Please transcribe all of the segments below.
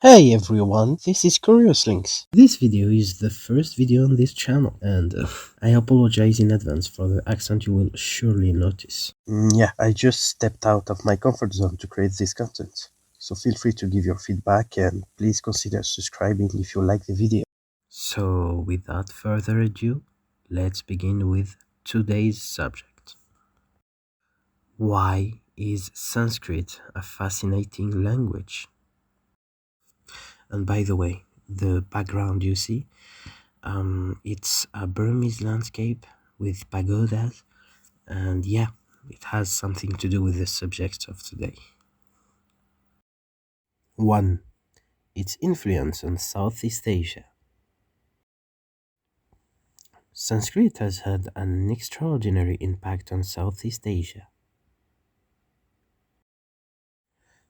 Hey everyone, this is Curious Links. This video is the first video on this channel, and I apologize in advance for the accent you will surely notice. Yeah, I just stepped out of my comfort zone to create this content, so feel free to give your feedback and please consider subscribing if you like the video. So, without further ado, let's begin with today's subject. Why is Sanskrit a fascinating language? And by the way, the background you see, it's a Burmese landscape with pagodas, and yeah, it has something to do with the subject of today. 1. Its influence on Southeast Asia. Sanskrit has had an extraordinary impact on Southeast Asia.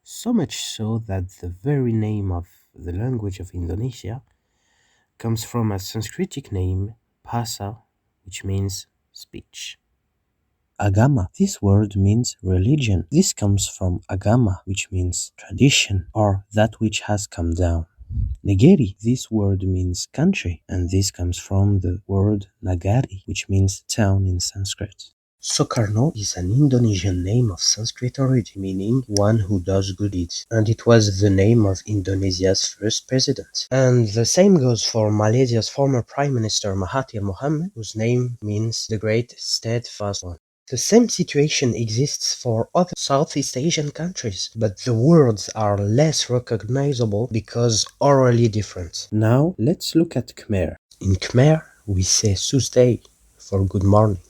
So much so that the very name of the language of Indonesia comes from a Sanskritic name, Bhasa, which means speech. Agama. This word means religion. This comes from agama, which means tradition or that which has come down. Negeri. This word means country, and this comes from the word nagari, which means town in Sanskrit. Soekarno is an Indonesian name of Sanskrit origin, meaning one who does good deeds, and it was the name of Indonesia's first president. And the same goes for Malaysia's former Prime Minister Mahathir Mohamad, whose name means the great steadfast one. The same situation exists for other Southeast Asian countries, but the words are less recognizable because orally different. Now, let's look at Khmer. In Khmer, we say Susday for good morning,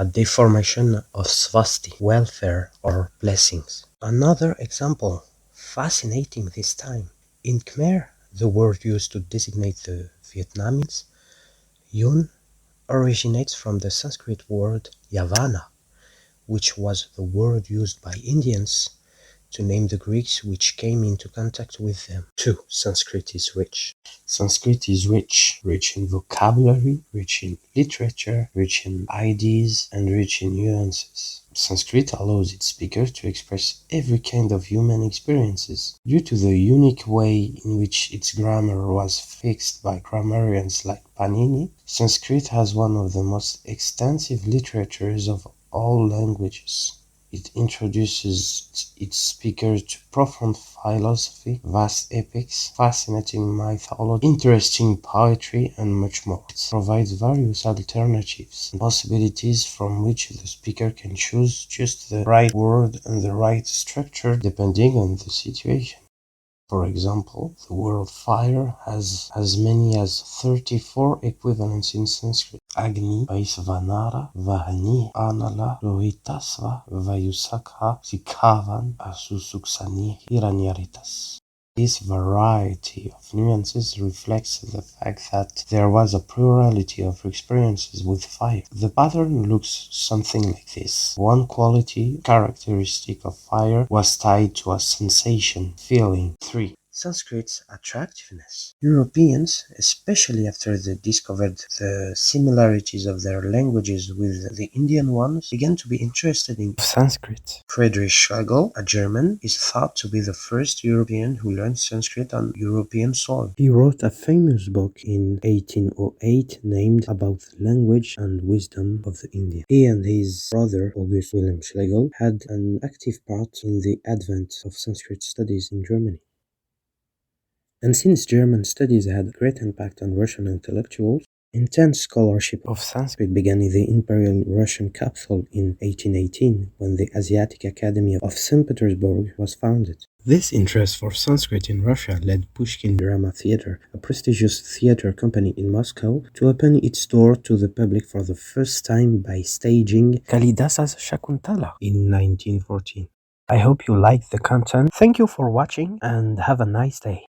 a deformation of swasti, welfare or blessings. Another example, fascinating this time. In Khmer, the word used to designate the Vietnamese, Yun, originates from the Sanskrit word Yavana, which was the word used by Indians to name the Greeks which came into contact with them. 2. Sanskrit is rich. Sanskrit is rich. Rich in vocabulary, rich in literature, rich in ideas, and rich in nuances. Sanskrit allows its speaker to express every kind of human experiences. Due to the unique way in which its grammar was fixed by grammarians like Panini, Sanskrit has one of the most extensive literatures of all languages. It introduces its speakers to profound philosophy, vast epics, fascinating mythology, interesting poetry, and much more. It provides various alternatives and possibilities from which the speaker can choose just the right word and the right structure depending on the situation. For example, the word fire has as many as 34 equivalents in Sanskrit. Agni, Vaisvanara, Vahani, Anala, Rohitasva, Vayusakha, Sikavan, Asusuksani, Hiranyaritas. This variety of nuances reflects the fact that there was a plurality of experiences with fire. The pattern looks something like this. One quality, characteristic of fire, was tied to a sensation, feeling. 3. Sanskrit's attractiveness. Europeans, especially after they discovered the similarities of their languages with the Indian ones, began to be interested in Sanskrit. Friedrich Schlegel, a German, is thought to be the first European who learned Sanskrit on European soil. He wrote a famous book in 1808 named About the Language and Wisdom of the Indian. He and his brother, August Wilhelm Schlegel, had an active part in the advent of Sanskrit studies in Germany. And since German studies had a great impact on Russian intellectuals, intense scholarship of Sanskrit began in the Imperial Russian capital in 1818, when the Asiatic Academy of St. Petersburg was founded. This interest for Sanskrit in Russia led Pushkin Drama Theater, a prestigious theater company in Moscow, to open its door to the public for the first time by staging Kalidasa's Shakuntala in 1914. I hope you liked the content. Thank you for watching and have a nice day.